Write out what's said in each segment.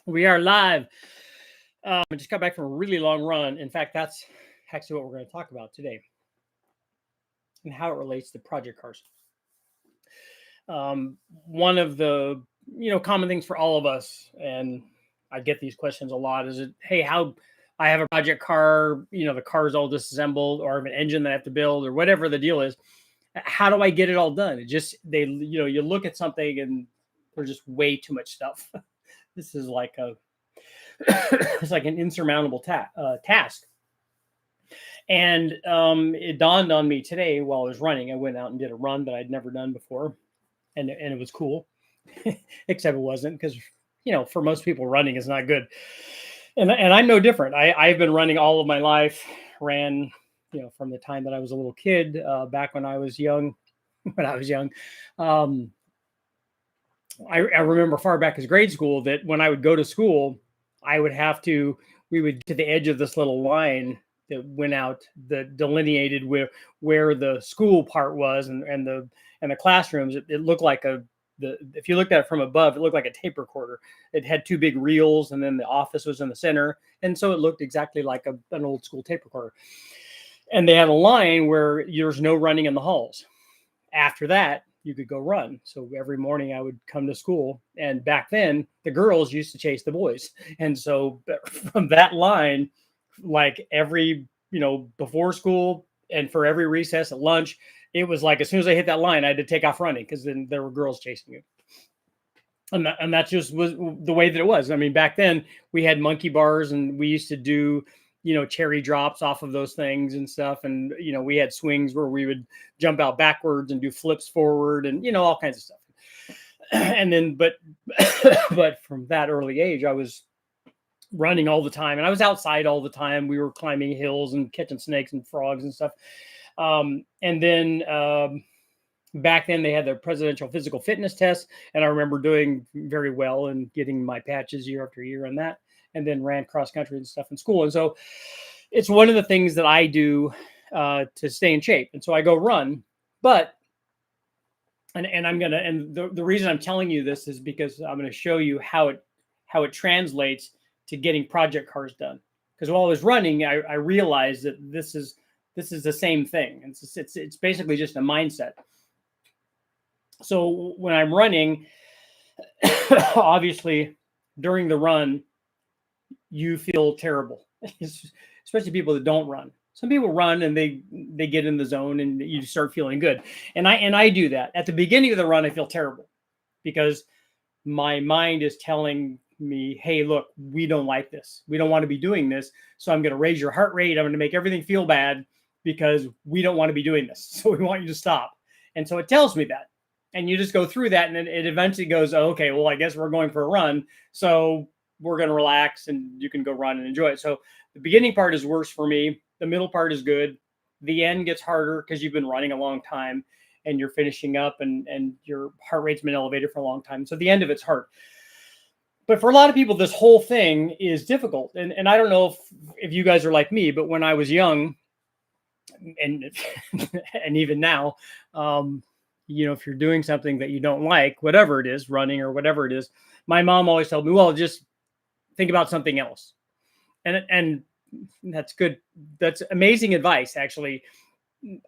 We are live. I just got back from a really long run. In fact, that's actually what we're going to talk about today and how it relates to project cars. One of the common things for all of us, and I get these questions a lot, is it, hey, how I have a project car, the car's all disassembled, or I have an engine that I have to build, or whatever the deal is. How do I get it all done? It just you look at something and there's just way too much stuff. This is like it's like an insurmountable task. And it dawned on me today while I was running. I went out and did a run that I'd never done before, and it was cool, except it wasn't, because for most people running is not good, and I'm no different. I've been running all of my life. Ran from the time that I was a little kid, back when I was young. I remember far back as grade school that when I would go to school, we would get to the edge of this little line that went out, that delineated where the school part was, and the classrooms. It looked like if you looked at it from above, it looked like a tape recorder. It had two big reels, and then the office was in the center, and so it looked exactly like an old school tape recorder. And they had a line where there's no running in the halls. After that, you could go run. So every morning I would come to school, and back then the girls used to chase the boys. And so from that line, like every, before school and for every recess at lunch, it was like, as soon as I hit that line, I had to take off running, because then there were girls chasing you. And that just was the way that it was. I mean, back then we had monkey bars, and we used to do, cherry drops off of those things and stuff. And, we had swings where we would jump out backwards and do flips forward, and, all kinds of stuff. And then, but from that early age, I was running all the time, and I was outside all the time. We were climbing hills and catching snakes and frogs and stuff. And then, back then they had the presidential physical fitness test, and I remember doing very well and getting my patches year after year on that. And then ran cross country and stuff in school. And so it's one of the things that I do to stay in shape. And so I go run, but, and the reason I'm telling you this is because I'm going to show you how it translates to getting project cars done. Because while I was running, I realized that this is the same thing. And it's basically just a mindset. So when I'm running, obviously during the run, you feel terrible, especially people that don't run. Some people run and they get in the zone, and you start feeling good. And I do that. At the beginning of the run, I feel terrible, because my mind is telling me, hey, look, we don't like this. We don't want to be doing this. So I'm going to raise your heart rate. I'm going to make everything feel bad, because we don't want to be doing this. So we want you to stop. And so it tells me that. And you just go through that, and then it eventually goes, oh, okay, well, I guess we're going for a run. So we're going to relax, and you can go run and enjoy it. So the beginning part is worse for me. The middle part is good. The end gets harder, because you've been running a long time and you're finishing up, and your heart rate's been elevated for a long time. So the end of it's hard. But for a lot of people, this whole thing is difficult. And I don't know if you guys are like me, but when I was young, and even now, if you're doing something that you don't like, whatever it is, running or whatever it is, my mom always told me, well, just think about something else. And that's good. That's amazing advice, actually.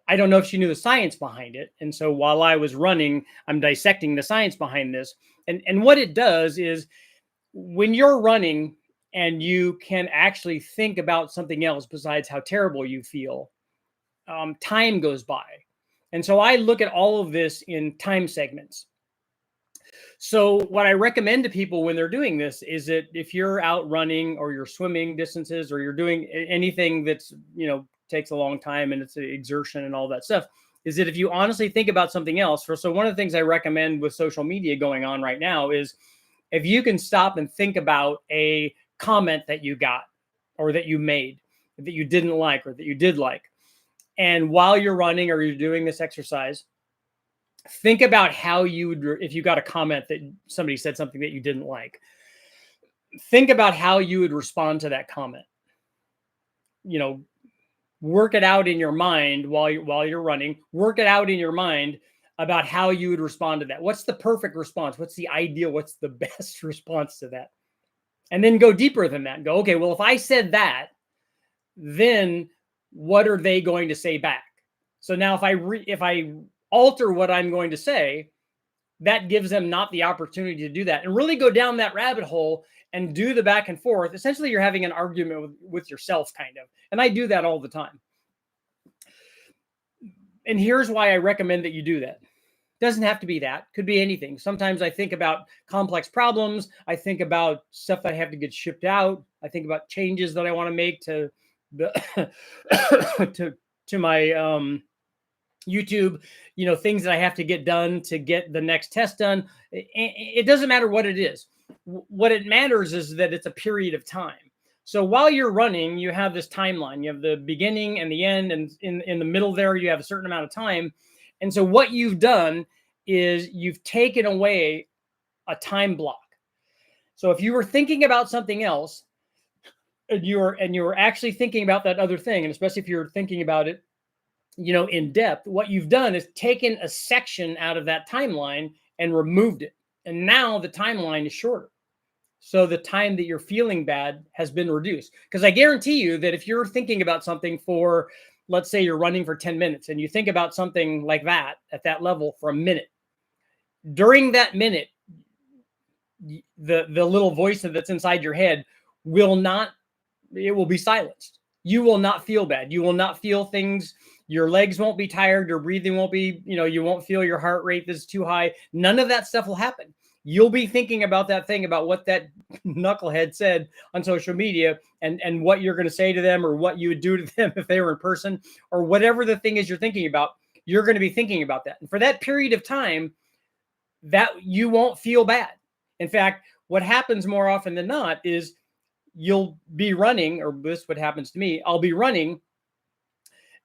I don't know if she knew the science behind it. And so while I was running, I'm dissecting the science behind this. And what it does is, when you're running and you can actually think about something else besides how terrible you feel, time goes by. And so I look at all of this in time segments. So what I recommend to people when they're doing this is that if you're out running, or you're swimming distances, or you're doing anything that's, takes a long time and it's an exertion and all that stuff, is that if you honestly think about something else. So one of the things I recommend with social media going on right now is, if you can stop and think about a comment that you got, or that you made, that you didn't like, or that you did like, and while you're running or you're doing this exercise, think about how you would, if you got a comment that somebody said something that you didn't like, think about how you would respond to that comment. Work it out in your mind while you're running. Work it out in your mind about how you would respond to that. What's the perfect response? What's the ideal? What's the best response to that? And then go deeper than that and go, okay, well, if I said that, then what are they going to say back? So now if I alter what I'm going to say, that gives them not the opportunity to do that, and really go down that rabbit hole and do the back and forth. Essentially, you're having an argument with yourself, kind of. And I do that all the time. And here's why I recommend that you do that. Doesn't have to be that. Could be anything. Sometimes I think about complex problems. I think about stuff that I have to get shipped out. I think about changes that I want to make to the to my YouTube, things that I have to get done to get the next test done. It doesn't matter what it is. What it matters is that it's a period of time. So while you're running, you have this timeline. You have the beginning and the end, and in the middle there, you have a certain amount of time. And so what you've done is you've taken away a time block. So if you were thinking about something else, and you were actually thinking about that other thing, and especially if you're thinking about it, in depth, what you've done is taken a section out of that timeline and removed it. And now the timeline is shorter. So the time that you're feeling bad has been reduced. Because I guarantee you that if you're thinking about something for, let's say you're running for 10 minutes and you think about something like that at that level for a minute, during that minute, the little voice that's inside your head it will be silenced. You will not feel bad. You will not feel things. Your legs won't be tired. Your breathing won't be, you won't feel your heart rate that's too high. None of that stuff will happen. You'll be thinking about that thing, about what that knucklehead said on social media, and what you're going to say to them, or what you would do to them if they were in person, or whatever the thing is you're thinking about. You're going to be thinking about that. And for that period of time, that you won't feel bad. In fact, what happens more often than not is you'll be running, or this is what happens to me. I'll be running,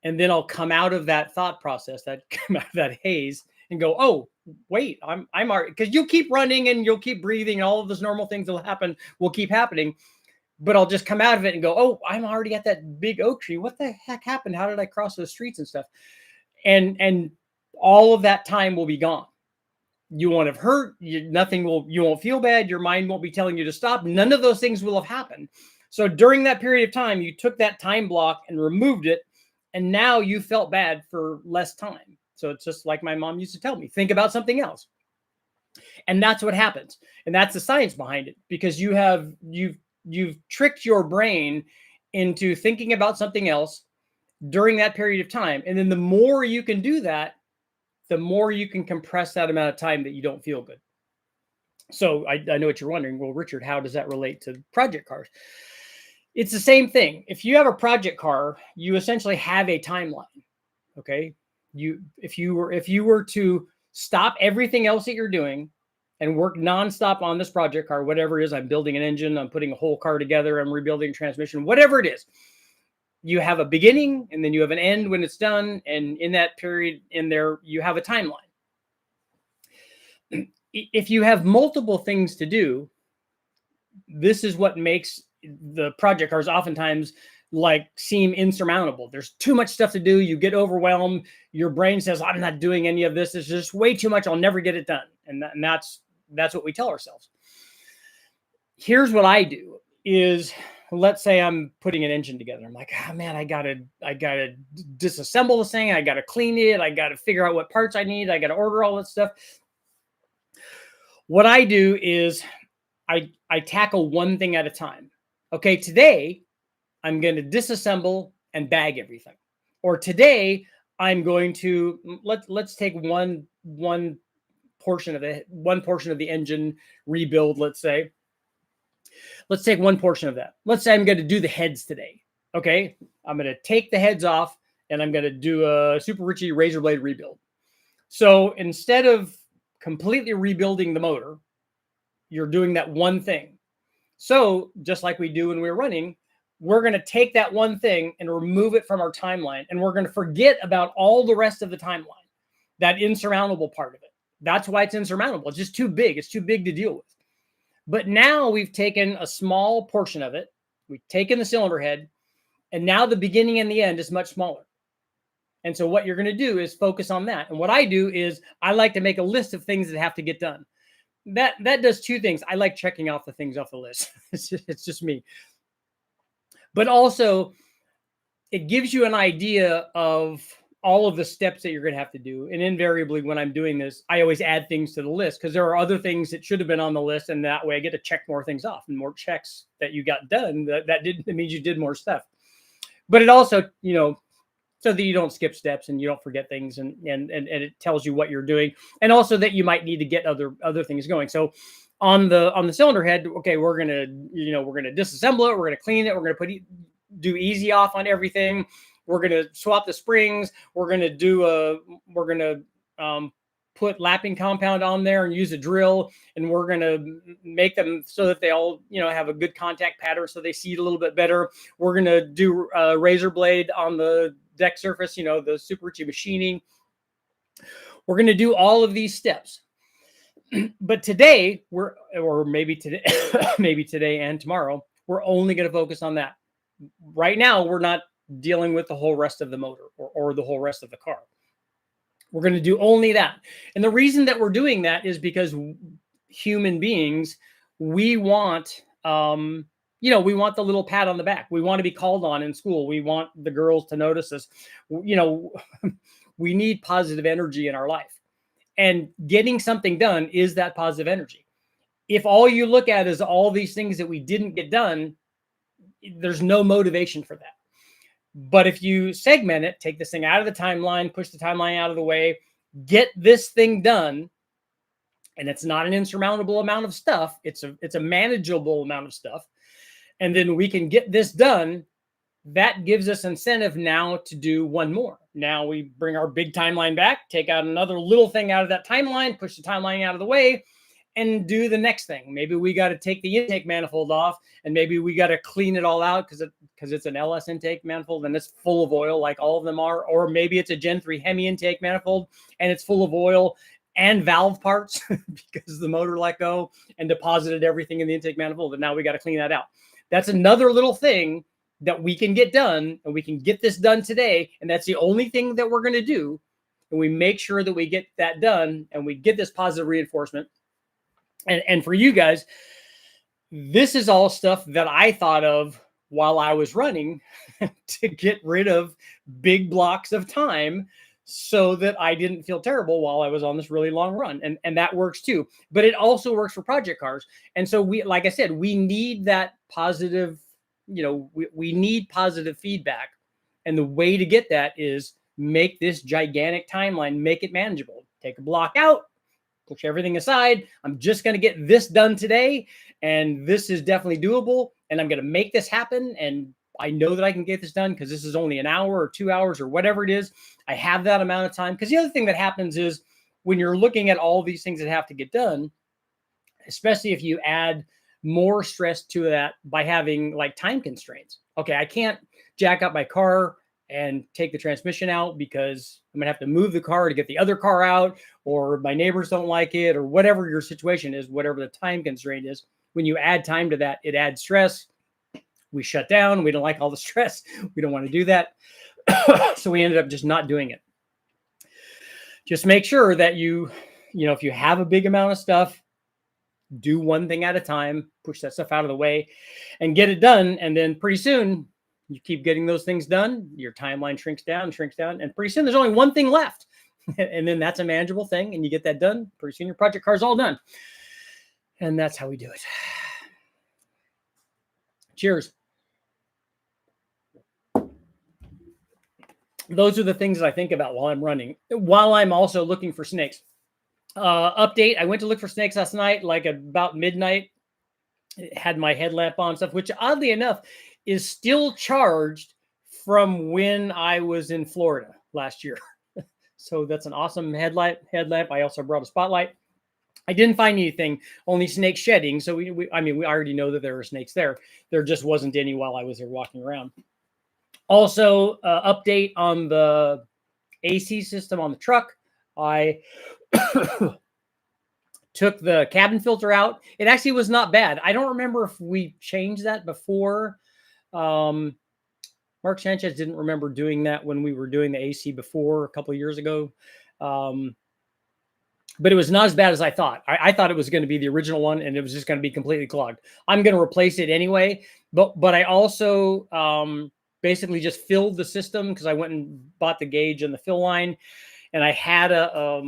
and then I'll come out of that thought process, come out of that haze, and go, oh, wait, I'm already, because you'll keep running and you'll keep breathing, and all of those normal things will keep happening. But I'll just come out of it and go, oh, I'm already at that big oak tree. What the heck happened? How did I cross those streets and stuff? And all of that time will be gone. You won't have hurt. You won't feel bad. Your mind won't be telling you to stop. None of those things will have happened. So during that period of time, you took that time block and removed it. And now you felt bad for less time. So it's just like my mom used to tell me, think about something else. And that's what happens. And that's the science behind it, because you've tricked your brain into thinking about something else during that period of time. And then the more you can do that, the more you can compress that amount of time that you don't feel good. So I know what you're wondering. Well, Richard, how does that relate to project cars? It's the same thing. If you have a project car, you essentially have a timeline. Okay. If you were to stop everything else that you're doing and work nonstop on this project car, whatever it is, I'm building an engine, I'm putting a whole car together, I'm rebuilding transmission, whatever it is, you have a beginning and then you have an end when it's done. And in that period in there, you have a timeline. If you have multiple things to do, this is what makes the project cars oftentimes seem insurmountable. There's too much stuff to do. You get overwhelmed. Your brain says, I'm not doing any of this. It's just way too much. I'll never get it done. And that's what we tell ourselves. Here's what I do is, let's say I'm putting an engine together. I'm like, oh man, I gotta disassemble this thing. I gotta clean it. I gotta figure out what parts I need. I gotta order all that stuff. What I do is I tackle one thing at a time. Okay, today I'm going to disassemble and bag everything. Or today I'm going to let's take one portion of the engine rebuild. Let's take one portion of that. Let's say I'm going to do the heads today. Okay, I'm going to take the heads off and I'm going to do a Super Ritchie razor blade rebuild. So instead of completely rebuilding the motor, you're doing that one thing. So just like we do when we're running, we're going to take that one thing and remove it from our timeline. And we're going to forget about all the rest of the timeline, that insurmountable part of it. That's why it's insurmountable. It's just too big. It's too big to deal with. But now we've taken a small portion of it. We've taken the cylinder head. And now the beginning and the end is much smaller. And so what you're going to do is focus on that. And what I do is I like to make a list of things that have to get done. That does two things. I like checking off the things off the list. It's just me. But also, it gives you an idea of all of the steps that you're going to have to do. And invariably, when I'm doing this, I always add things to the list because there are other things that should have been on the list. And that way I get to check more things off, and more checks that you got done. That means you did more stuff. But it also, so that you don't skip steps and you don't forget things, and it tells you what you're doing, and also that you might need to get other things going. So on the cylinder head, okay, we're gonna disassemble it, we're gonna clean it, we're gonna do easy off on everything, we're gonna swap the springs, we're gonna put lapping compound on there and use a drill, and we're gonna make them so that they all have a good contact pattern so they seat a little bit better. We're gonna do a razor blade on the deck surface, the Super Ritchie machining. We're going to do all of these steps. But today, maybe today and tomorrow, we're only going to focus on that. Right now, we're not dealing with the whole rest of the motor or the whole rest of the car. We're going to do only that. And the reason that we're doing that is because human beings, we want we want the little pat on the back. We want to be called on in school. We want the girls to notice us. We need positive energy in our life. And getting something done is that positive energy. If all you look at is all these things that we didn't get done, there's no motivation for that. But if you segment it, take this thing out of the timeline, push the timeline out of the way, get this thing done, and it's not an insurmountable amount of stuff. It's a manageable amount of stuff. And then we can get this done. That gives us incentive now to do one more. Now we bring our big timeline back, take out another little thing out of that timeline, push the timeline out of the way, and do the next thing. Maybe we got to take the intake manifold off, and maybe we got to clean it all out because it's an LS intake manifold and it's full of oil like all of them are. Or maybe it's a Gen 3 Hemi intake manifold and it's full of oil and valve parts because the motor let go and deposited everything in the intake manifold, and now we got to clean that out. That's another little thing that we can get done, and we can get this done today. And that's the only thing that we're going to do. And we make sure that we get that done and we get this positive reinforcement. And for you guys, this is all stuff that I thought of while I was running to get rid of big blocks of time so that I didn't feel terrible while I was on this really long run. And that works too. But it also works for project cars. And so like I said, we need that positive, we need positive feedback. And the way to get that is make this gigantic timeline, make it manageable. Take a block out, push everything aside. I'm just going to get this done today. And this is definitely doable. And I'm going to make this happen. And I know that I can get this done because this is only an hour or 2 hours or whatever it is. I have that amount of time. Because the other thing that happens is when you're looking at all these things that have to get done, especially if you add more stress to that by having like time constraints. Okay, I can't jack up my car and take the transmission out because I'm going to have to move the car to get the other car out, or my neighbors don't like it, or whatever your situation is, whatever the time constraint is. When you add time to that, it adds stress. We shut down. We don't like all the stress. We don't want to do that. So we ended up just not doing it. Just make sure that if you have a big amount of stuff, do one thing at a time, push that stuff out of the way and get it done. And then pretty soon you keep getting those things done. Your timeline shrinks down. And pretty soon there's only one thing left. And then that's a manageable thing. And you get that done. Pretty soon your project car is all done. And that's how we do it. Cheers. Those are the things that I think about while I'm running, while I'm also looking for snakes. Update. I went to look for snakes last night, like about midnight. It had my headlamp on stuff, which oddly enough is still charged from when I was in Florida last year. So that's an awesome headlamp. I also brought a spotlight. I didn't find anything, only snake shedding. So we already know that there are snakes there. There just wasn't any while I was there walking around. Also, update on the AC system on the truck. I took the cabin filter out. It actually was not bad. I don't remember if we changed that before. Mark Sanchez didn't remember doing that when we were doing the AC before a couple of years ago. But it was not as bad as I thought. I thought it was going to be the original one and it was just going to be completely clogged. I'm going to replace it anyway. But I also basically just filled the system because I went and bought the gauge and the fill line. And I had a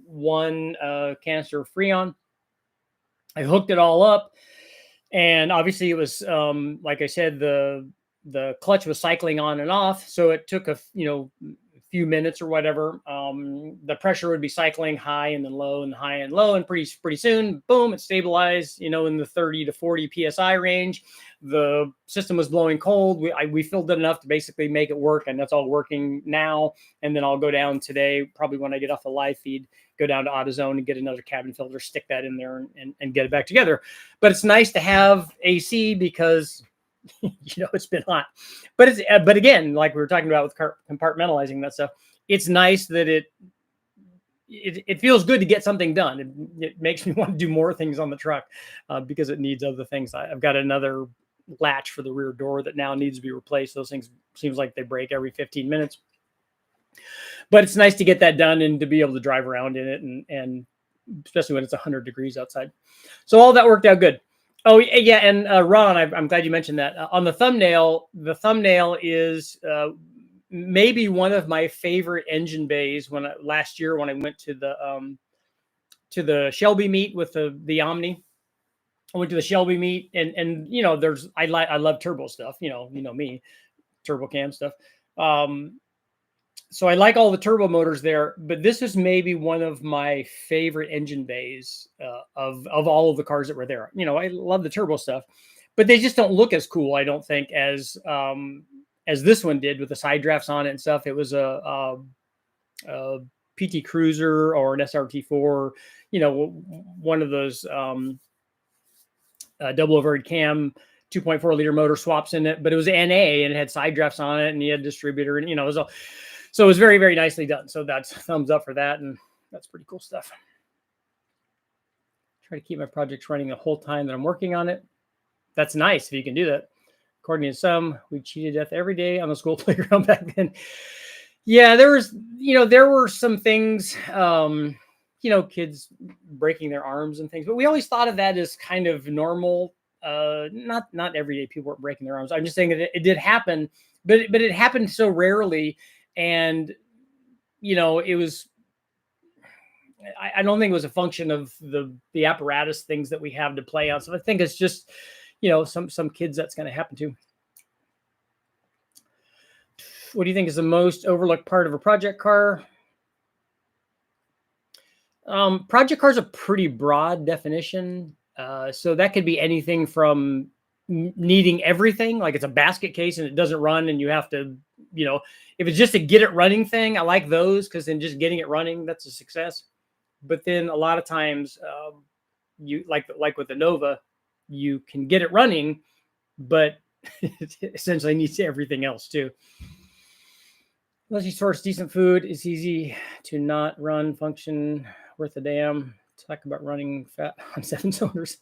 one canister of Freon. I hooked it all up. And obviously it was, like I said, the clutch was cycling on and off. So it took a few minutes or whatever. The pressure would be cycling high and then low and high and low. And pretty soon, boom, it stabilized, in the 30 to 40 PSI range. The system was blowing cold. We filled it enough to basically make it work. And that's all working now. And then I'll go down today, probably when I get off the live feed, go down to AutoZone and get another cabin filter, stick that in there and get it back together. But it's nice to have AC because it's been hot, but again, like we were talking about with compartmentalizing that stuff, it's nice that it feels good to get something done. It makes me want to do more things on the truck because it needs other things. I've got another latch for the rear door that now needs to be replaced. Those things seems like they break every 15 minutes, but it's nice to get that done and to be able to drive around in it and especially when it's 100 degrees outside. So all that worked out good. Oh yeah, and Ron, I'm glad you mentioned that. On the thumbnail is maybe one of my favorite engine bays. Last year when I went to the Shelby meet with the Omni, I went to the Shelby meet, and I love turbo stuff. Me, turbo cam stuff. So I like all the turbo motors there, but this is maybe one of my favorite engine bays of all of the cars that were there. I love the turbo stuff, but they just don't look as cool, I don't think, as this one did with the side drafts on it and stuff. It was a PT Cruiser or an SRT4, one of those double overhead cam 2.4 liter motor swaps in it, but it was NA and it had side drafts on it and you had a distributor and it was all. So it was very, very nicely done. So that's thumbs up for that. And that's pretty cool stuff. Try to keep my projects running the whole time that I'm working on it. That's nice if you can do that. According to some, we cheated death every day on the school playground back then. Yeah, there were some things, kids breaking their arms and things, but we always thought of that as kind of normal. Not everyday people were breaking their arms. I'm just saying that it did happen, but it happened so rarely. And, it was, I don't think it was a function of the apparatus things that we have to play on. So I think it's just, some kids that's going to happen to. What do you think is the most overlooked part of a project car? Project car is a pretty broad definition. So that could be anything from needing everything, like it's a basket case and it doesn't run and you have to, if it's just a get it running thing, I like those because then just getting it running, that's a success. But then a lot of times you like with the Nova, you can get it running, but it essentially needs everything else too. Unless you source decent food, it's easy to not run function worth a damn. Talk about running fat on 7 cylinders.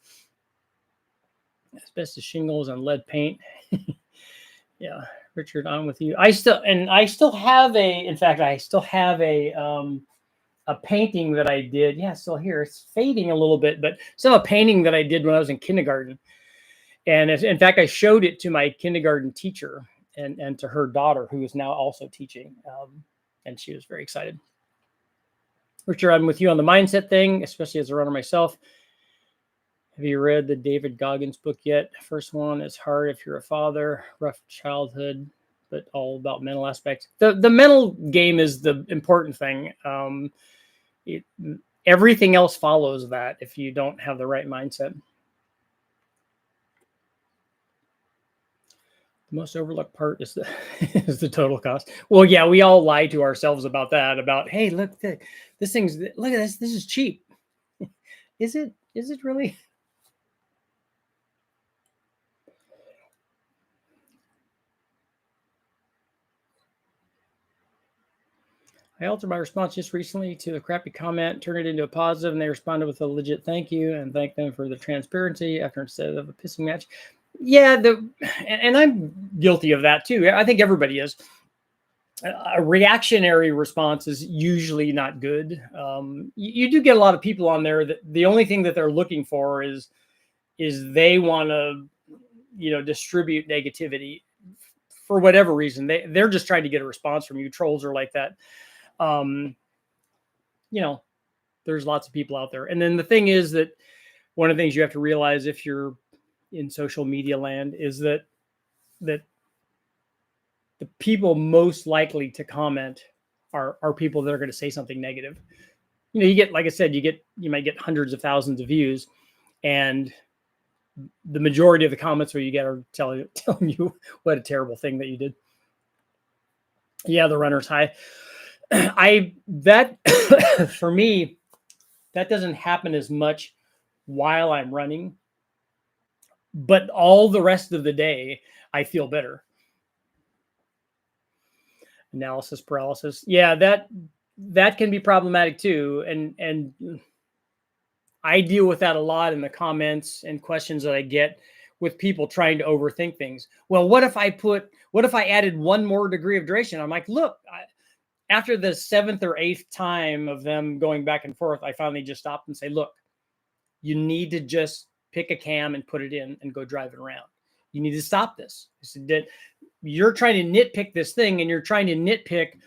Asbestos shingles and lead paint. Yeah, Richard, I'm with you. I still have a painting that I did. Yeah, still here. It's fading a little bit, but still a painting that I did when I was in kindergarten. And in fact, I showed it to my kindergarten teacher and to her daughter, who is now also teaching. And she was very excited. Richard, I'm with you on the mindset thing, especially as a runner myself. Have you read the David Goggins book yet? First one is hard if you're a father, rough childhood, but all about mental aspects. The mental game is the important thing. Everything else follows that if you don't have the right mindset. The most overlooked part is the total cost. Well, yeah, we all lie to ourselves about that. About, hey, look at this. This is cheap. Is it really? I altered my response just recently to the crappy comment, turned it into a positive, and they responded with a legit thank you and thanked them for the transparency after instead of a pissing match. Yeah, and I'm guilty of that too. I think everybody is. A reactionary response is usually not good. You do get a lot of people on there that the only thing that they're looking for is they want to, distribute negativity for whatever reason. They're just trying to get a response from you. Trolls are like that. Um, you know, there's lots of people out there. And then the thing is that one of the things you have to realize if you're in social media land is that the people most likely to comment are people that are going to say something negative. You get, like I said, you might get hundreds of thousands of views, and the majority of the comments where you get are telling you what a terrible thing that you did. Yeah, the runner's high. That for me, that doesn't happen as much while I'm running, but all the rest of the day I feel better. Analysis paralysis. Yeah, that can be problematic too. And I deal with that a lot in the comments and questions that I get with people trying to overthink things. Well, what if I added one more degree of duration? I'm like, look, after the 7th or 8th time of them going back and forth, I finally just stopped and say, look, you need to just pick a cam and put it in and go drive it around. You need to stop this. You're trying to nitpick this thing, and you're trying to nitpick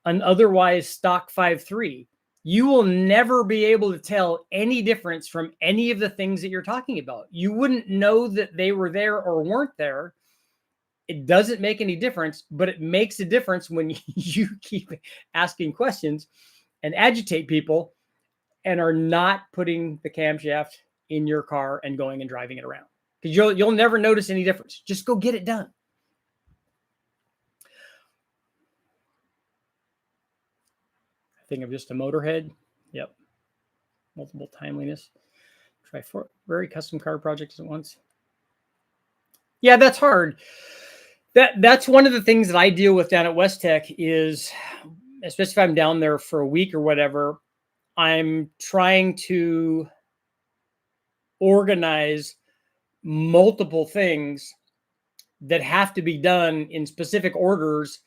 an otherwise stock 5.3. You will never be able to tell any difference from any of the things that you're talking about. You wouldn't know that they were there or weren't there. It doesn't make any difference, but it makes a difference when you keep asking questions and agitate people and are not putting the camshaft in your car and going and driving it around. Because you'll never notice any difference. Just go get it done. I think I'm just a motorhead. Yep. Multiple timeliness. Try 4 very custom car projects at once. Yeah, that's hard. That's one of the things that I deal with down at West Tech is, especially if I'm down there for a week or whatever, I'm trying to organize multiple things that have to be done in specific orders.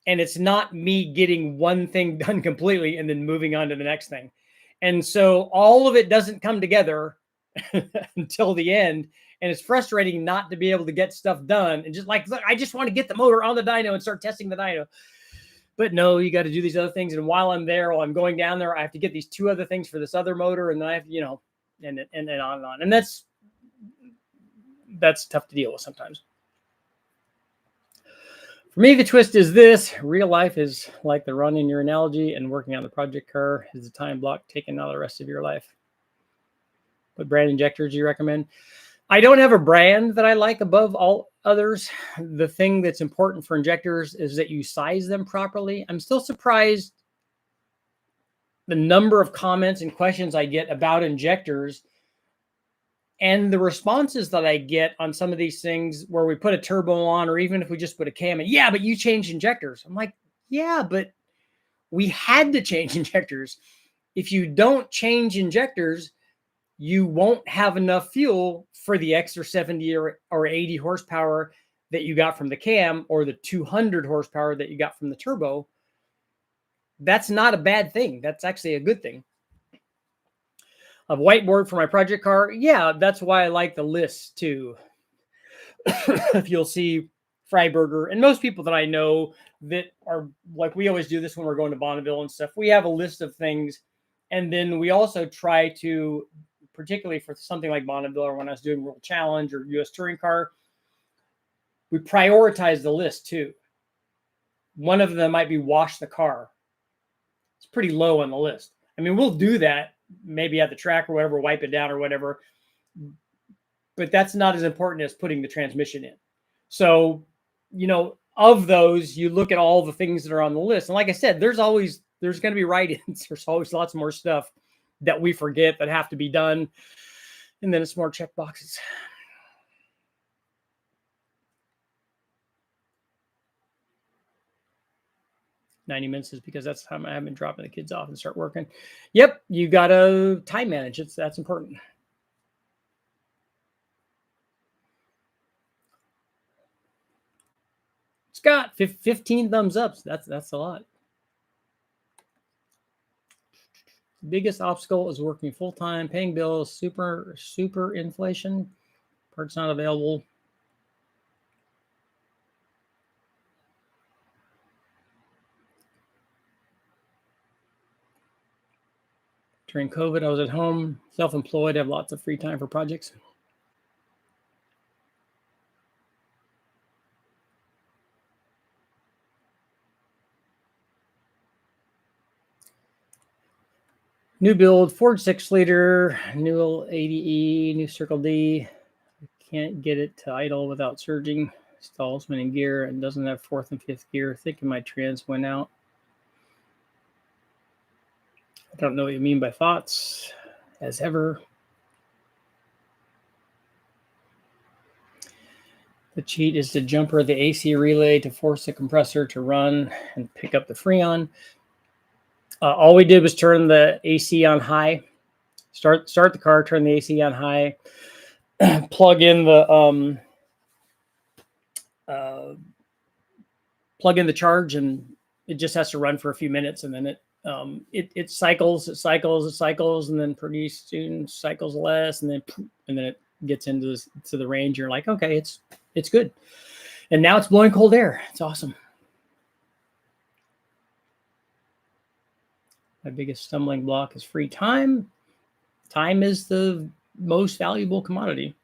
And it's not me getting one thing done completely and then moving on to the next thing. And so all of it doesn't come together until the end. And it's frustrating not to be able to get stuff done. And just like, look, I just want to get the motor on the dyno and start testing the dyno. But no, you got to do these other things. And while I'm going down there, I have to get these 2 other things for this other motor. And then I have, and on and on. And that's tough to deal with sometimes. For me, the twist is this. Real life is like the run in your analogy, and working on the project car is a time block taken out of the rest of your life. What brand injectors do you recommend? I don't have a brand that I like above all others. The thing that's important for injectors is that you size them properly. I'm still surprised the number of comments and questions I get about injectors and the responses that I get on some of these things where we put a turbo on, or even if we just put a cam in. Yeah, but you changed injectors. I'm like, yeah, but we had to change injectors. If you don't change injectors, you won't have enough fuel for the extra 70 or 80 horsepower that you got from the cam, or the 200 horsepower that you got from the turbo. That's not a bad thing. That's actually a good thing. A whiteboard for my project car. Yeah, that's why I like the list too. If you'll see Freiberger and most people that I know that are like, we always do this when we're going to Bonneville and stuff. We have a list of things. And then we also try to, particularly for something like Bonneville, or when I was doing World Challenge or US Touring Car, we prioritize the list too. One of them might be wash the car. It's pretty low on the list. I mean, we'll do that maybe at the track or whatever, wipe it down or whatever, but that's not as important as putting the transmission in. So, of those, you look at all the things that are on the list. And like I said, there's going to be write-ins. There's always lots more stuff that we forget that have to be done. And then it's more check boxes. $90 is because that's the time I have been dropping the kids off and start working. Yep, you got to time manage. That's important. 15 thumbs ups. That's a lot. Biggest obstacle is working full time, paying bills, super inflation, parts not available. During COVID, I was at home, self-employed, have lots of free time for projects. New build, Ford 6-liter, new 80E, new Circle D. Can't get it to idle without surging. Stalls when in gear and doesn't have fourth and fifth gear. Thinking my trans went out. I don't know what you mean by thoughts, as ever. The cheat is to jumper the AC relay to force the compressor to run and pick up the Freon. All we did was turn the AC on high. Start the car, turn the AC on high, plug in the charge, and it just has to run for a few minutes, and then it cycles, and then pretty soon cycles less, and then it gets into the range. You're like, okay, it's good, and now it's blowing cold air. It's awesome. My biggest stumbling block is free time. Time is the most valuable commodity.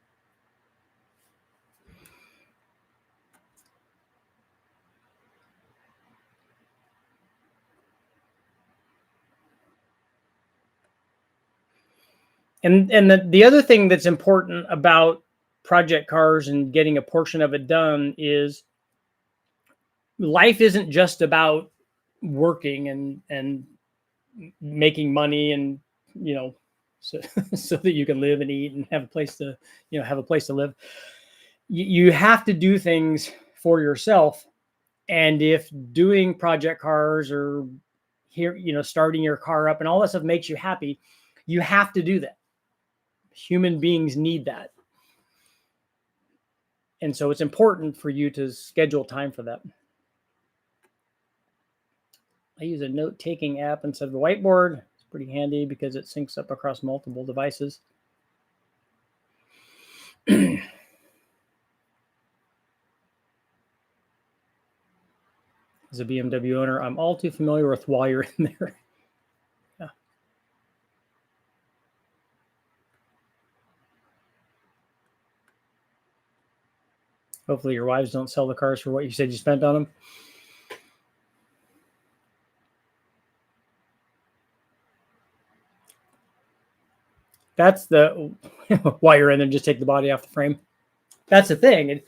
And the other thing that's important about project cars and getting a portion of it done is life isn't just about working and making money and, so that you can live and eat and have a place to live. You have to do things for yourself. And if doing project cars or starting your car up and all that stuff makes you happy, you have to do that. Human beings need that. And so it's important for you to schedule time for that. I use a note-taking app instead of a whiteboard. It's pretty handy because it syncs up across multiple devices. As a BMW owner, I'm all too familiar with why you're in there. Yeah. Hopefully your wives don't sell the cars for what you said you spent on them. That's the why you're in there. Just take the body off the frame. That's the thing.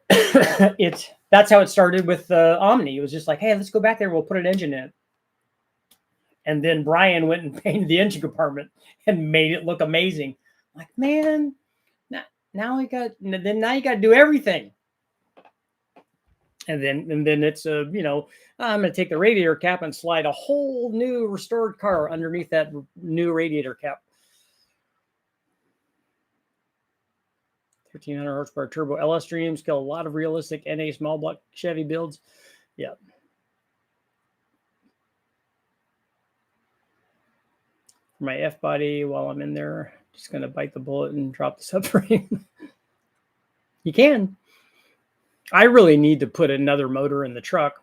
That's how it started with the Omni. It was just like, hey, let's go back there. We'll put an engine in it. And then Brian went and painted the engine compartment and made it look amazing. Like, man, now you got to do everything. And then it's I'm going to take the radiator cap and slide a whole new restored car underneath that new radiator cap. 1,300 horsepower turbo LS Dreams kill a lot of realistic NA small block Chevy builds. Yeah. For my F body, while I'm in there, just going to bite the bullet and drop the subframe. You can. I really need to put another motor in the truck,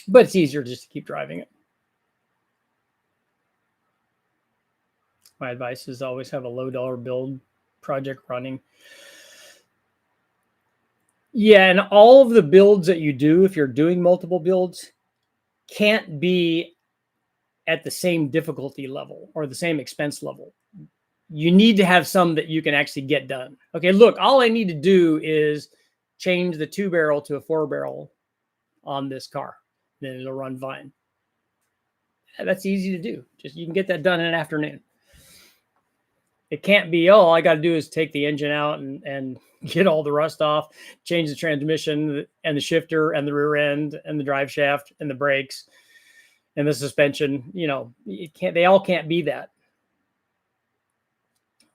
but it's easier just to keep driving it. My advice is always have a low dollar build project running. Yeah, and all of the builds that you do, if you're doing multiple builds, can't be at the same difficulty level or the same expense level. You need to have some that you can actually get done. Okay, look, all I need to do is change the 2-barrel to a 4-barrel on this car. Then it'll run fine. That's easy to do. Just you can get that done in an afternoon. It can't be, all I got to do is take the engine out and get all the rust off, change the transmission and the shifter and the rear end and the drive shaft and the brakes and the suspension. They all can't be that.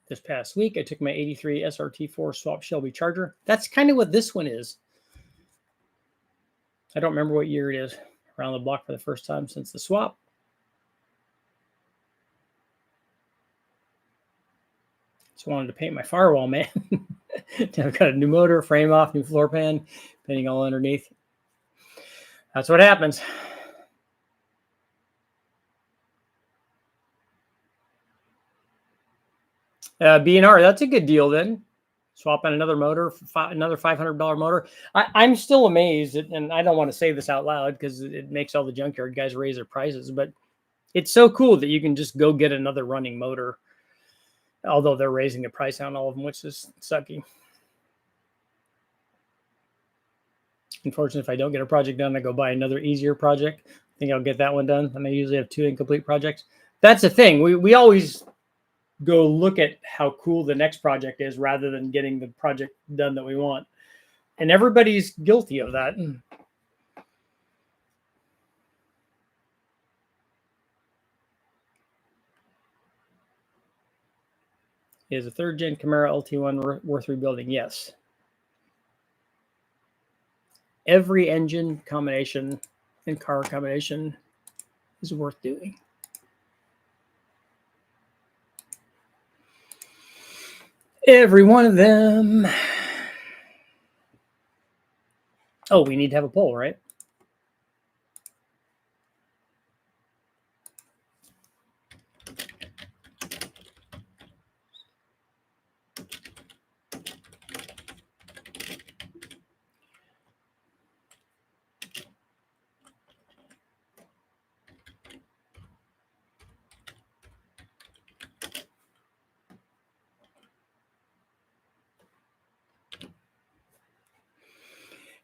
This past week, I took my 83 SRT4 swap Shelby Charger. That's kind of what this one is. I don't remember what year it is. Around the block for the first time since the swap. Just wanted to paint my firewall, man. I've got a new motor, frame off, new floor pan, painting all underneath. That's what happens. B&R, that's a good deal then. Swap on another motor, another $500 motor. I'm still amazed, and I don't want to say this out loud because it makes all the junkyard guys raise their prices, but it's so cool that you can just go get another running motor, although they're raising the price on all of them, which is sucky. Unfortunately, if I don't get a project done, I go buy another easier project. I think I'll get that one done, and I usually have 2 incomplete projects. That's the thing. We always go look at how cool the next project is rather than getting the project done that we want. And everybody's guilty of that. Is a 3rd gen Camaro LT1 worth rebuilding? Yes. Every engine combination and car combination is worth doing. Every one of them. Oh, we need to have a poll, right?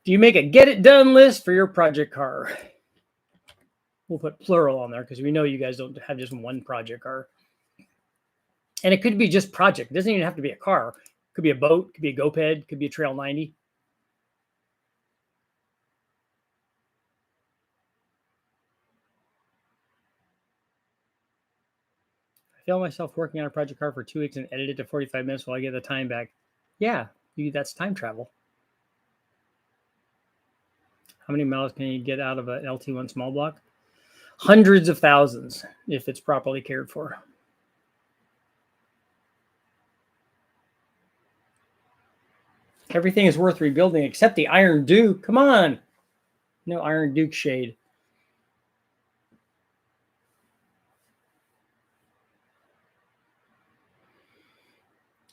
Do you make a get it done list for your project car? We'll put plural on there because we know you guys don't have just one project car. And it could be just project. It doesn't even have to be a car. It could be a boat, could be a GoPed, could be a Trail 90. I feel myself working on a project car for 2 weeks and edit it to 45 minutes while I get the time back. Yeah, that's time travel. How many miles can you get out of an LT1 small block? Hundreds of thousands if it's properly cared for. Everything is worth rebuilding except the Iron Duke. Come on. No Iron Duke shade.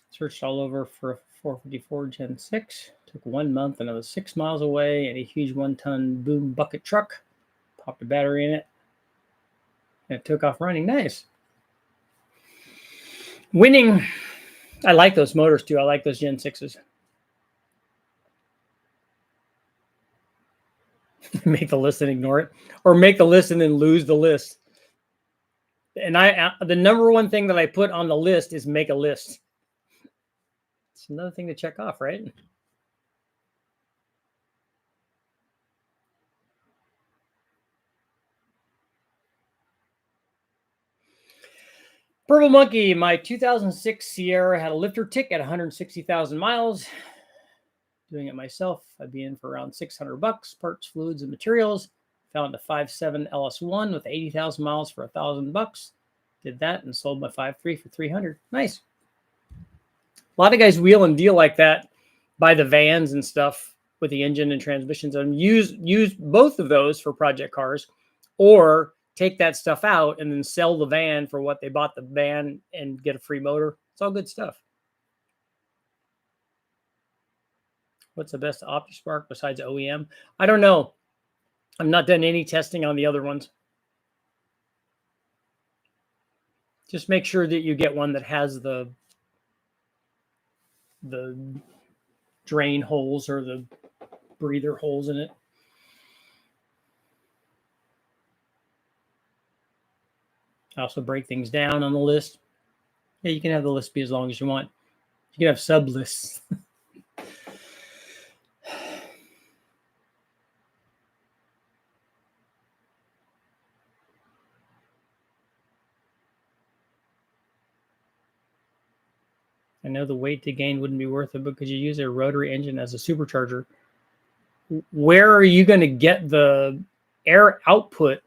Searched all over for a 454 Gen 6. Took 1 month and I was 6 miles away and a huge 1-ton boom bucket truck. Popped a battery in it. And it took off running. Nice. Winning. I like those motors too. I like those Gen 6s. Make the list and ignore it. Or make the list and then lose the list. And the number one thing that I put on the list is make a list. It's another thing to check off, right? Purple Monkey, my 2006 Sierra had a lifter tick at 160,000 miles. Doing it myself, I'd be in for around $600, parts, fluids, and materials. Found a 5.7 LS1 with 80,000 miles for $1,000. Did that and sold my 5.3 for $300. Nice. A lot of guys wheel and deal like that, buy the vans and stuff with the engine and transmissions, and use both of those for project cars, or take that stuff out and then sell the van for what they bought the van and get a free motor. It's all good stuff. What's the best OptiSpark besides OEM? I don't know. I've not done any testing on the other ones. Just make sure that you get one that has the drain holes or the breather holes in it. I also break things down on the list. Yeah, you can have the list be as long as you want. You can have sub lists. I know the weight to gain wouldn't be worth it because you use a rotary engine as a supercharger. where are you going to get the air output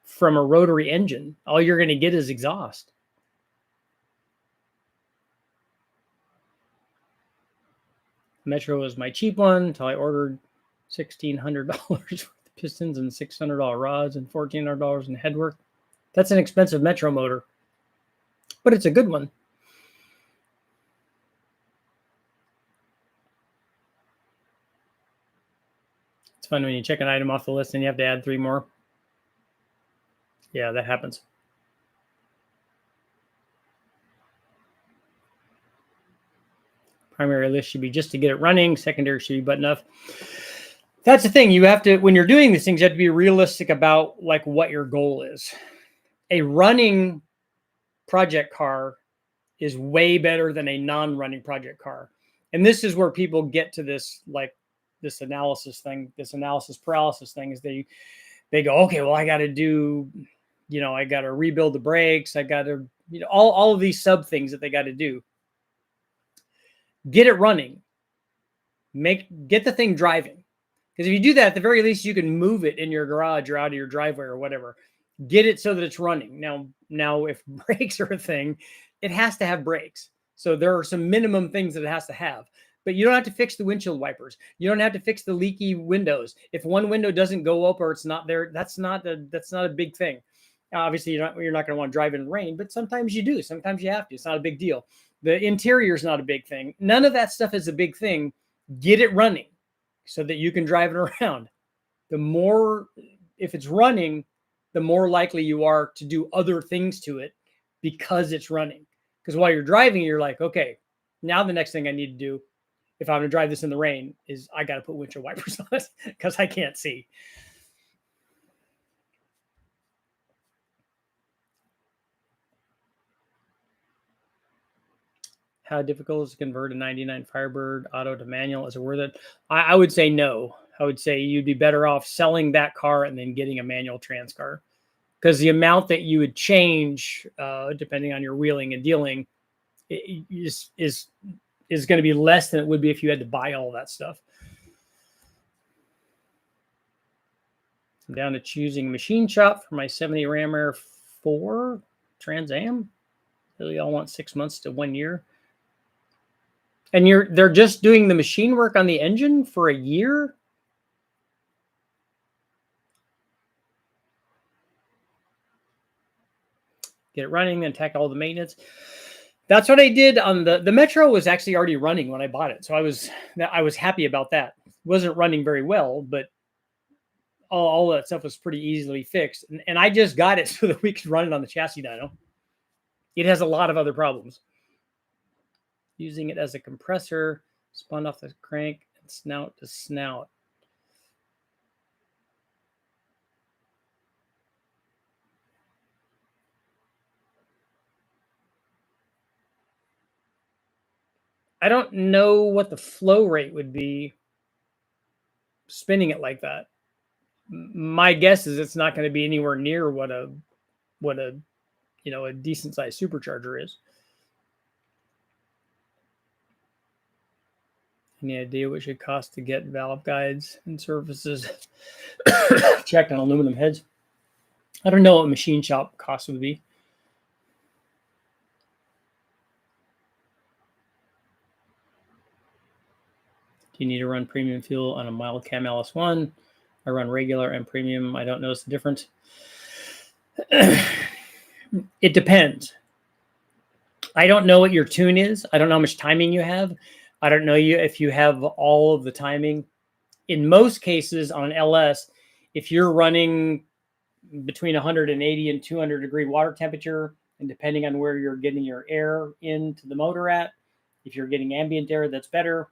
from a rotary engine? All you're going to get is exhaust. Metro was my cheap one until I ordered $1,600 worth of pistons and $600 rods and $1,400 in headwork. That's an expensive Metro motor, but it's a good one. It's fun when you check an item off the list and you have to add 3 more. Yeah, that happens. Primary list should be just to get it running. Secondary should be button up. That's the thing. You have to, when you're doing these things, you have to be realistic about like what your goal is. A running project car is way better than a non-running project car. And this is where people get to this, like this analysis thing, this analysis paralysis thing, is they go, okay, well, I got to do, I got to rebuild the brakes. I got to, all of these sub things that they got to do. Get it running. Get the thing driving. Because if you do that, at the very least, you can move it in your garage or out of your driveway or whatever. Get it so that it's running. Now, if brakes are a thing, it has to have brakes. So there are some minimum things that it has to have. But you don't have to fix the windshield wipers. You don't have to fix the leaky windows. If one window doesn't go up or it's not there, that's not a big thing. Obviously, you're not going to want to drive in the rain, but sometimes you do. Sometimes you have to. It's not a big deal. The interior is not a big thing. None of that stuff is a big thing. Get it running so that you can drive it around. If it's running, the more likely you are to do other things to it because it's running. Because while you're driving, you're like, okay, now the next thing I need to do, if I'm going to drive this in the rain, is I got to put windshield wipers on it because I can't see. How difficult is to convert a 99 Firebird auto to manual? Is it worth it? I would say no. I would say you'd be better off selling that car and then getting a manual trans car, because the amount that you would change, depending on your wheeling and dealing, is going to be less than it would be if you had to buy all that stuff. I'm down to choosing machine shop for my 70 Ram Air 4 Trans Am. Really, all want 6 months to 1 year. And they're just doing the machine work on the engine for a year? Get it running and tack all the maintenance. That's what I did on the Metro. Was actually already running when I bought it, so I was happy about that. It wasn't running very well, but all that stuff was pretty easily fixed. And I just got it so that we could run it on the chassis dyno. It has a lot of other problems. Using it as a compressor, spun off the crank and snout to snout. I don't know what the flow rate would be spinning it like that. My guess is it's not going to be anywhere near what a decent sized supercharger is. Any idea what it should cost to get valve guides and surfaces checked on aluminum heads? I don't know what machine shop cost would be. Do you need to run premium fuel on a mild cam LS1? I run regular and premium. I don't notice the difference. It depends. I don't know what your tune is. I don't know how much timing you have. I don't know if you have all of the timing. In most cases on an LS, if you're running between 180 and 200 degree water temperature, and depending on where you're getting your air into the motor at, if you're getting ambient air, that's better.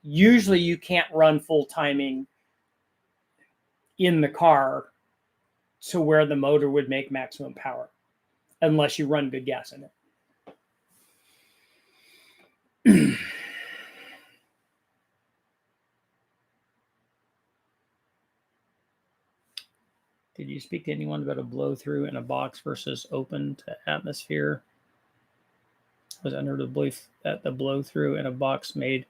Usually you can't run full timing in the car to where the motor would make maximum power, unless you run good gas in it. Did you speak to anyone about a blow through in a box versus open to atmosphere? I was under the belief that the blow through in a box made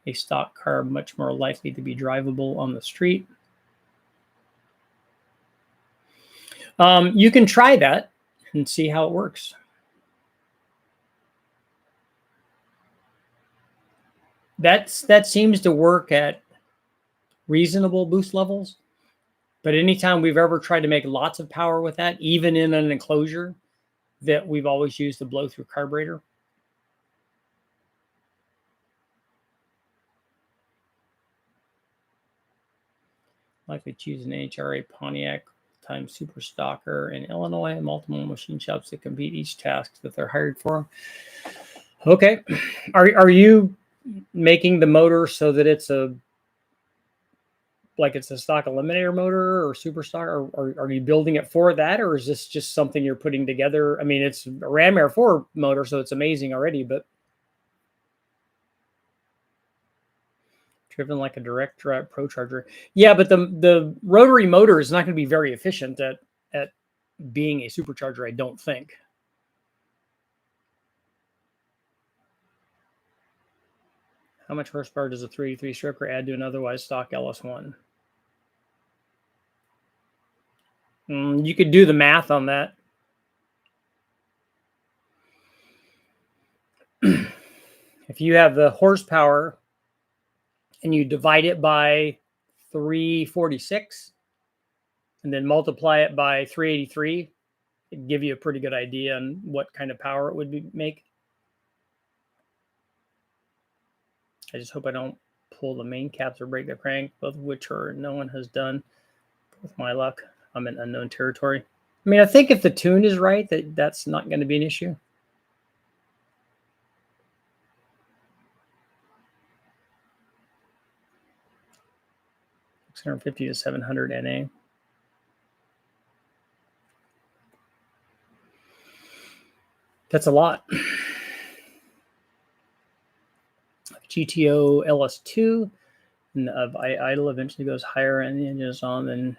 a stock car much more likely to be drivable on the street? You can try that and see how it works. That seems to work at reasonable boost levels. But anytime we've ever tried to make lots of power with that, even in an enclosure, that we've always used the blow-through carburetor. Likely choose an HRA Pontiac time super stocker in Illinois and multiple machine shops that compete each task that they're hired for. Okay. Are you making the motor so that it's a stock eliminator motor or super stock, or are you building it for that, or is this just something you're putting together? I mean, it's a Ram Air 4 motor, so it's amazing already, but driven like a direct drive Pro Charger. Yeah, but the rotary motor is not going to be very efficient at being a supercharger, I don't think. How much horsepower does a 383 stroker add to an otherwise stock LS1? You could do the math on that. If you have the horsepower and you divide it by 346 and then multiply it by 383, it'd give you a pretty good idea on what kind of power it would make. I just hope I don't pull the main caps or break the crank, both of which no one has done. With my luck, I'm in unknown territory. I mean, I think if the tune is right, that's not going to be an issue. 650 to 700 NA. That's a lot. GTO LS2 and idle eventually goes higher and the engine is on, then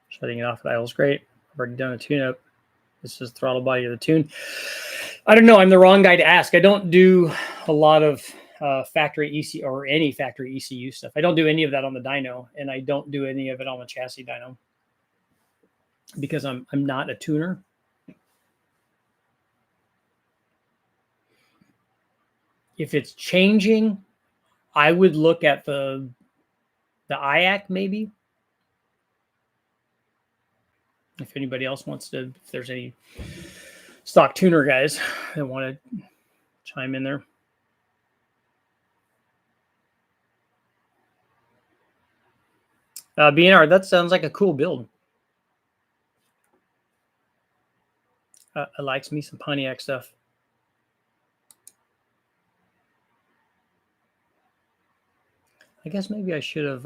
shutting it off at idle is great. I've already done a tune-up. This is throttle body of the tune. I don't know. I'm the wrong guy to ask. I don't do a lot of factory EC or any factory ECU stuff. I don't do any of that on the dyno, and I don't do any of it on the chassis dyno because I'm not a tuner. If it's changing, I would look at the IAC maybe. If anybody else wants to, if there's any stock tuner guys that want to chime in there. BNR, that sounds like a cool build. I likes me some Pontiac stuff. I guess maybe I should have.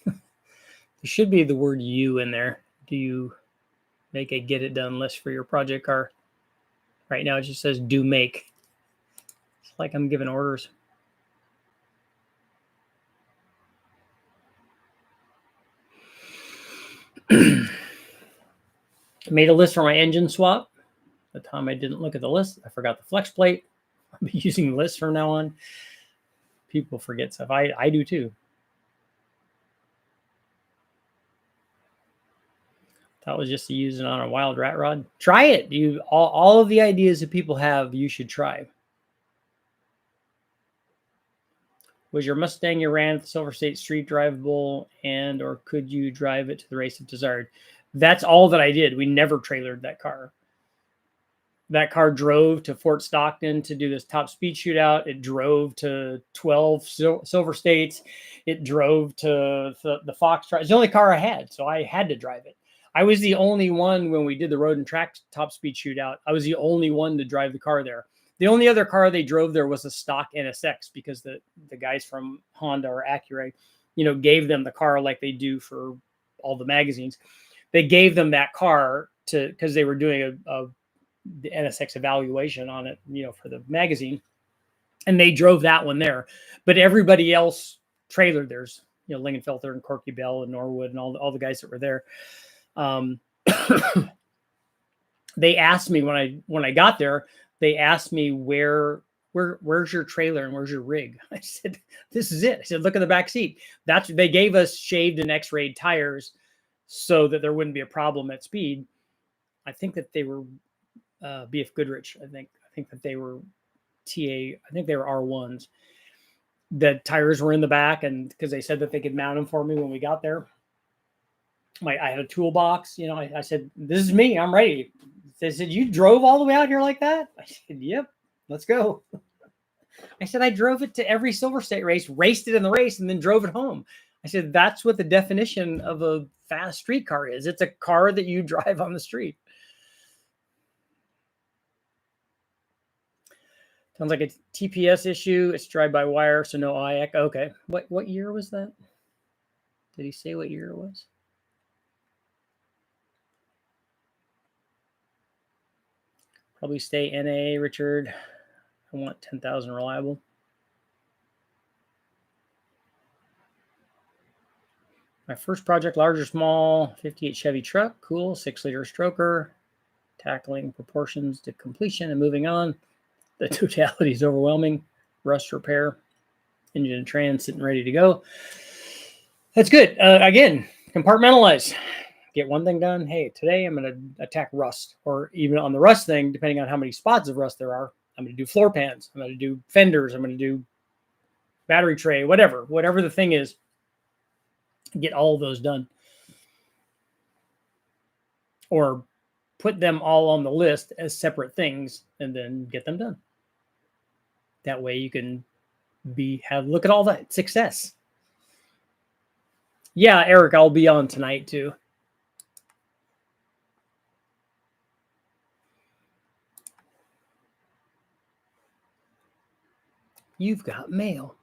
There should be the word "you" in there. Do you make a get it done list for your project car? Right now it just says "do make." It's like I'm giving orders. Made a list for my engine swap. The time I didn't look at the list, I forgot the flex plate. I'll be using the list from now on. People forget stuff. I do too. That was just to use it on a wild rat rod. Try it. All of the ideas that people have, you should try. Was your Mustang you ran at the Silver State Street drivable, or could you drive it to the race if desired? That's all that I did. We never trailered that car. That car drove to Fort Stockton to do this top speed shootout. It drove to 12 Silver States. It drove to the Foxtrot. It's the only car I had, so I had to drive it. I was the only one when we did the road and track top speed shootout. I was the only one to drive the car there. The only other car they drove there was a stock NSX because the guys from Honda or Acura, gave them the car like they do for all the magazines. They gave them that car because they were doing the NSX evaluation on it, for the magazine, and they drove that one there. But everybody else trailered theirs, Lingenfelter and Corky Bell and Norwood and all the guys that were there. They asked me when I got there, they asked me where where's your trailer and where's your rig? I said, this is it. I said, look at the back seat. They gave us shaved and x-rayed tires so that there wouldn't be a problem at speed. I think that they were BF Goodrich. I think that they were TA. I think they were R1s. The tires were in the back, and because they said that they could mount them for me when we got there. I had a toolbox. I said, this is me. I'm ready. They said, you drove all the way out here like that? I said, yep, let's go. I said, I drove it to every Silver State race, raced it in the race, and then drove it home. I said, that's what the definition of a fast street car is. It's a car that you drive on the street. Sounds like a TPS issue. It's drive-by-wire, so no IAC. Okay. What year was that? Did he say what year it was? Probably stay NA, Richard. I want 10,000 reliable. My first project, large or small, 58 Chevy truck. Cool. 6-liter stroker. Tackling proportions to completion and moving on. The totality is overwhelming. Rust repair. Engine and trans sitting ready to go. That's good. Again, compartmentalize. Get one thing done. Hey, today I'm going to attack rust, or even on the rust thing, depending on how many spots of rust there are, I'm going to do floor pans. I'm going to do fenders. I'm going to do battery tray, whatever the thing is, get all of those done. Or put them all on the list as separate things and then get them done. That way you can look at all that success. Yeah, Eric, I'll be on tonight too. You've got mail.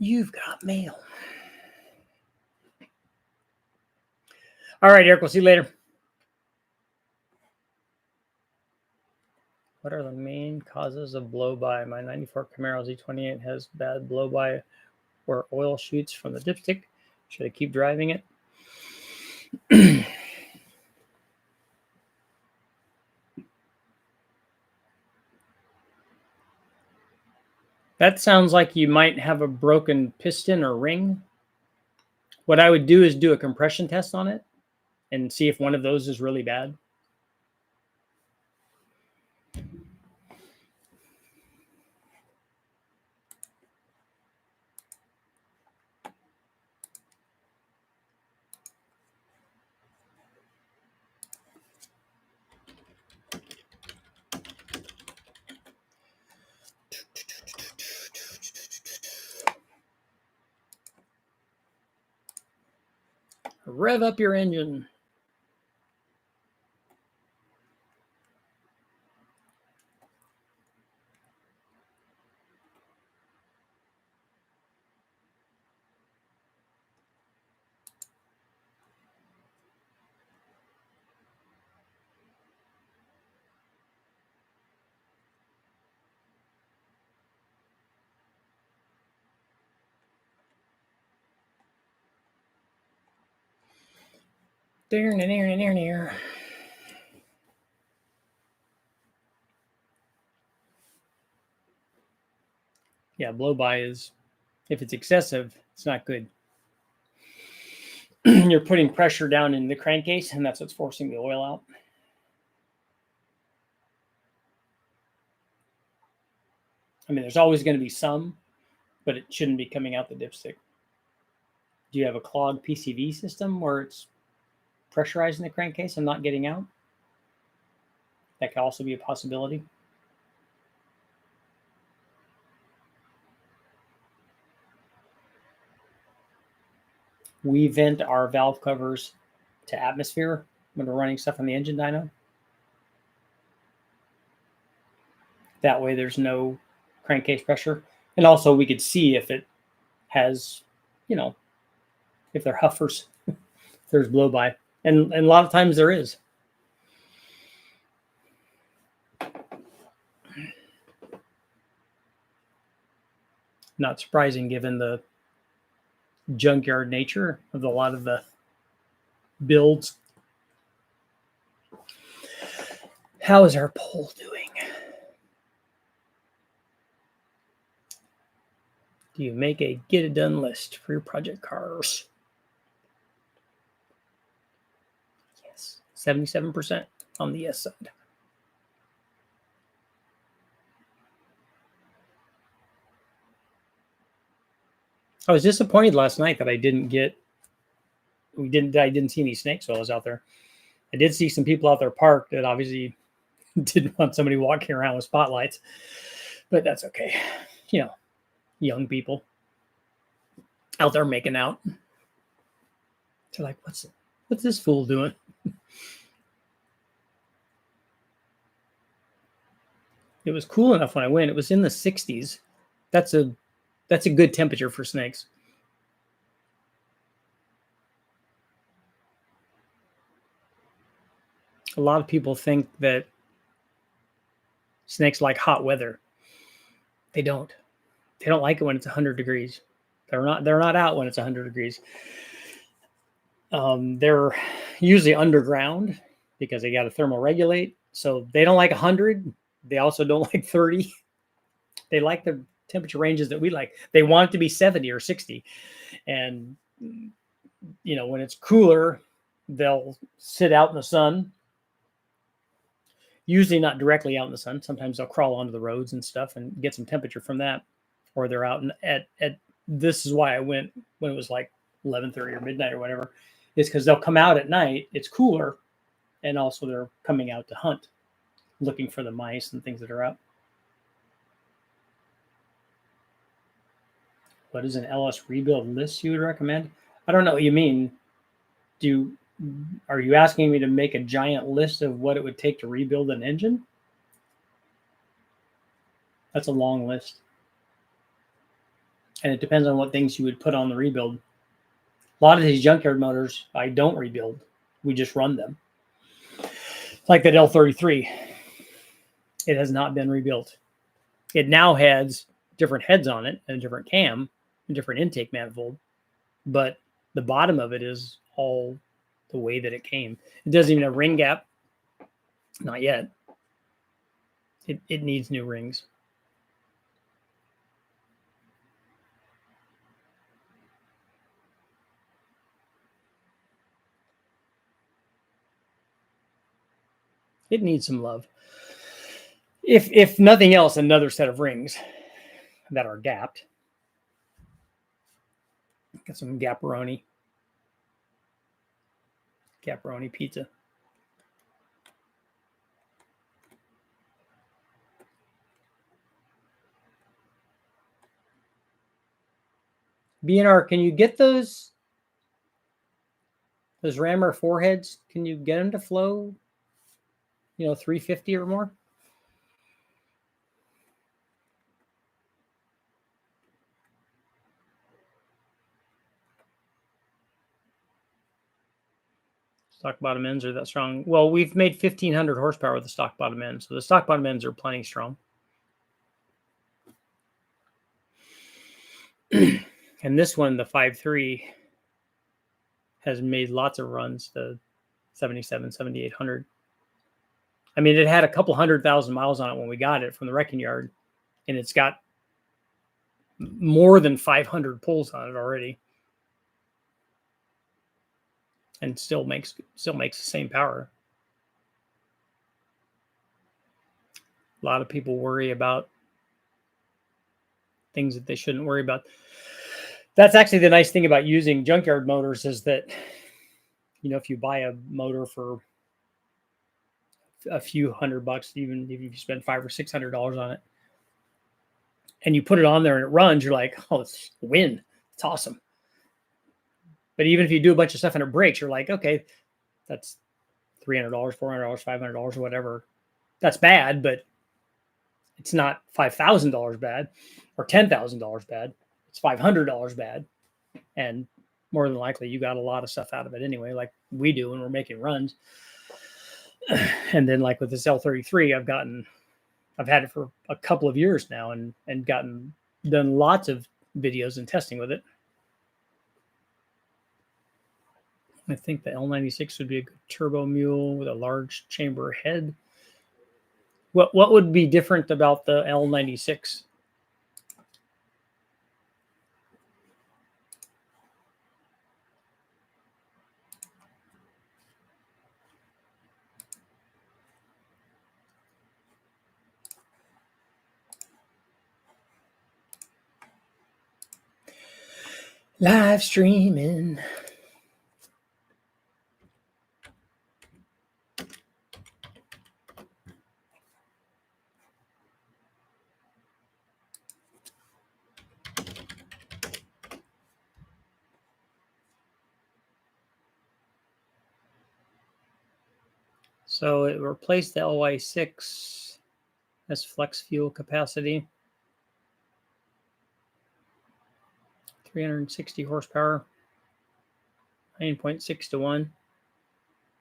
You've got mail. All right, Eric, we'll see you later. What are the main causes of blow-by? My 94 Camaro Z28 has bad blow-by where oil shoots from the dipstick. Should I keep driving it? That sounds like you might have a broken piston or ring. What I would do is do a compression test on it and see if one of those is really bad. Rev up your engine. There. Yeah, blow-by is, if it's excessive, it's not good. You're putting pressure down in the crankcase, and that's what's forcing the oil out. I mean, there's always going to be some, but it shouldn't be coming out the dipstick. Do you have a clogged PCV system where it's pressurizing the crankcase and not getting out? That could also be a possibility. We vent our valve covers to atmosphere when we're running stuff on the engine dyno. That way there's no crankcase pressure. And also we could see if it has you know, if they're huffers, there's blow by. And a lot of times there is. Not surprising given the junkyard nature of a lot of the builds. How is our poll doing? Do you make a get it done list for your project cars? Yes, 77% on the yes side. I was disappointed last night that I didn't see any snakes while I was out there. I did see some people out there parked that obviously didn't want somebody walking around with spotlights, but that's okay. You know, young people out there making out. They're like, what's this fool doing? It was cool enough when I went. It was in the 60s. That's a good temperature for snakes. A lot of people think that snakes like hot weather. They don't. They don't like it when it's 100 degrees. They're not out when it's 100 degrees. They're usually underground because they got to thermoregulate. So they don't like 100. They also don't like 30. They like the temperature ranges that we like. They want it to be 70 or 60. And, you know, when it's cooler, they'll sit out in the sun. Usually not directly out in the sun. Sometimes they'll crawl onto the roads and stuff and get some temperature from that. Or they're out at this is why I went when it was like 11:30 or midnight or whatever, is because they'll come out at night. It's cooler. And also they're coming out to hunt, looking for the mice and things that are up. What is an LS rebuild list you would recommend? I don't know what you mean. Are you asking me to make a giant list of what it would take to rebuild an engine? That's a long list. And it depends on what things you would put on the rebuild. A lot of these junkyard motors, I don't rebuild. We just run them. Like that L33. It has not been rebuilt. It now has different heads on it and a different cam, a different intake manifold. But the bottom of it is all the way that it came. It doesn't even have ring gap. Not yet. It needs new rings. It needs some love. If nothing else, another set of rings that are gapped. Got some Gapperoni pizza. BNR, can you get those Rammer foreheads? Can you get them to flow, 350 or more? Stock bottom ends are that strong. Well, we've made 1,500 horsepower with the stock bottom ends. So the stock bottom ends are plenty strong. And this one, the 5.3, has made lots of runs to 77, 7,800. I mean, it had a couple 100,000 miles on it when we got it from the wrecking yard. And it's got more than 500 pulls on it already. And still makes the same power. A lot of people worry about things that they shouldn't worry about. That's actually the nice thing about using junkyard motors is that, if you buy a motor for a few $100, even if you spend $500 or $600 on it, and you put it on there and it runs, you're like, oh, it's a win. It's awesome. But even if you do a bunch of stuff and it breaks, you're like, okay, that's $300, $400, $500 or whatever. That's bad, but it's not $5,000 bad or $10,000 bad. It's $500 bad. And more than likely, you got a lot of stuff out of it anyway, like we do when we're making runs. And then like with this L33, I've had it for a couple of years now and done lots of videos and testing with it. I think the L96 would be a good turbo mule with a large chamber head. What would be different about the L96? Live streaming. So it replaced the LY6 as flex fuel capacity. 360 horsepower, 9.6 to 1.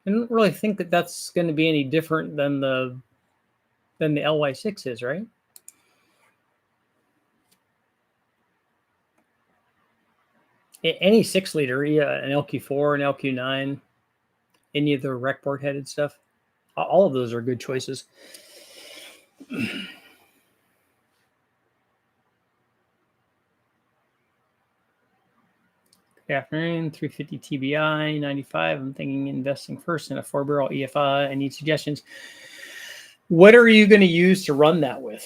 I don't really think that that's going to be any different than the LY6 is, right? Any 6-liter, yeah, an LQ4, an LQ9, any of the rec board headed stuff, all of those are good choices. Good afternoon, 350 TBI, 95. I'm thinking investing first in a 4-barrel EFI. I need suggestions. What are you going to use to run that with?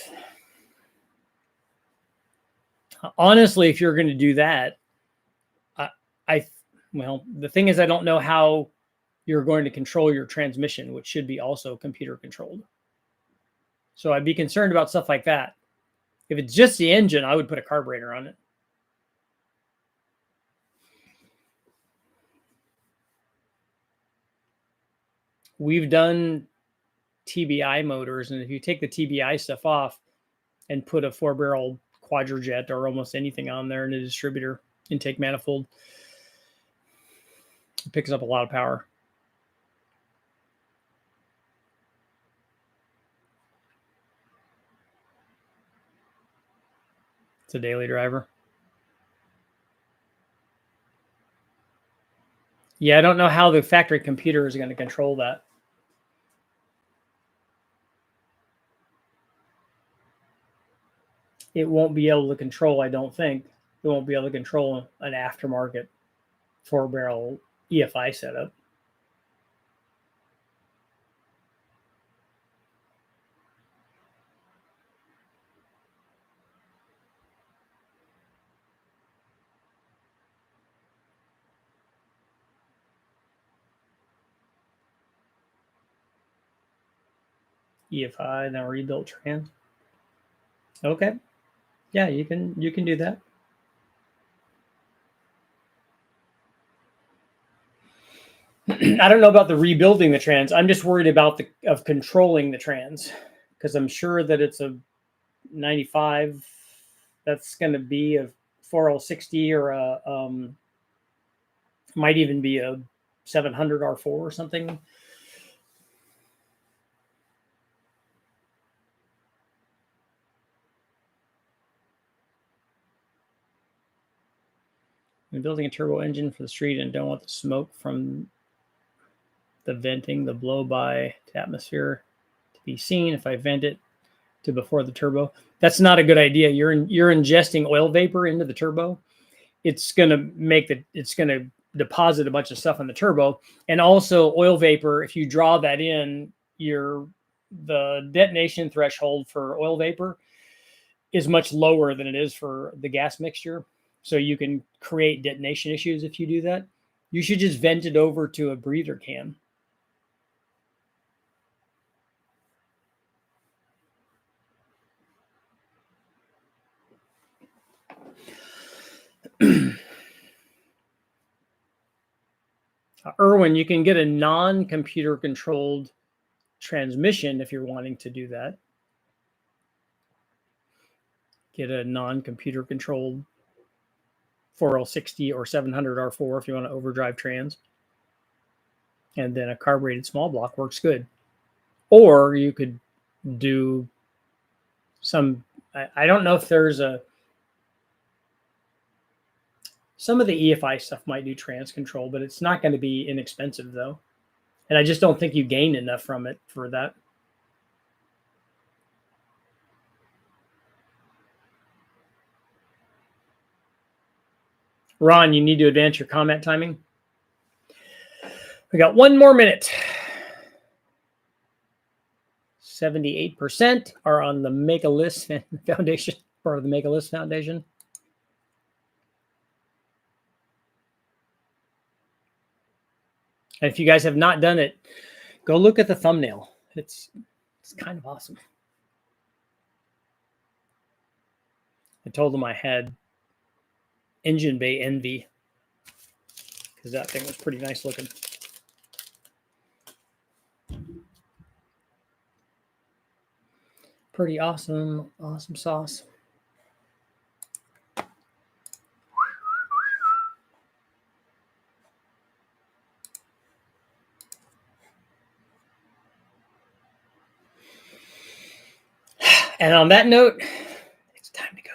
Honestly, if you're going to do that, well, the thing is, I don't know how you're going to control your transmission, which should be also computer controlled. So I'd be concerned about stuff like that. If it's just the engine, I would put a carburetor on it. We've done TBI motors, and if you take the TBI stuff off and put a 4-barrel quadrojet or almost anything on there in a distributor intake manifold, it picks up a lot of power. It's a daily driver. Yeah, I don't know how the factory computer is going to control that. It won't be able to control, I don't think. It won't be able to control an aftermarket 4-barrel EFI setup. EFI, now rebuilt trans. Okay. Yeah, you can do that. I don't know about the rebuilding the trans. I'm just worried about of controlling the trans, because I'm sure that it's a 95 that's going to be a 4L60 or a might even be a 700 R4 or something. I'm building a turbo engine for the street and don't want the smoke from the venting, the blow by to atmosphere to be seen. If I vent it to before the turbo, that's not a good idea. You're ingesting oil vapor into the turbo. It's going to deposit a bunch of stuff on the turbo, and also oil vapor. If you draw that in, the detonation threshold for oil vapor is much lower than it is for the gas mixture. So you can create detonation issues if you do that. You should just vent it over to a breather can. Erwin, you can get a non-computer controlled transmission if you're wanting to do that. Get a non-computer controlled 4L60 or 700R4 if you want to overdrive trans. And then a carbureted small block works good. Or you could do some, I don't know if there's some of the EFI stuff might do trans control, but it's not going to be inexpensive though. And I just don't think you gain enough from it for that. Ron, you need to advance your comment timing. We got 1 more minute. 78% are on the Make a List Foundation, part of the Make a List Foundation. And if you guys have not done it, go look at the thumbnail. It's kind of awesome. I told them I had engine bay envy because that thing was pretty nice looking. Pretty awesome sauce. And on that note, it's time to go.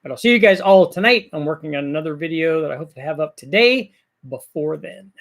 But I'll see you guys all tonight. I'm working on another video that I hope to have up today before then.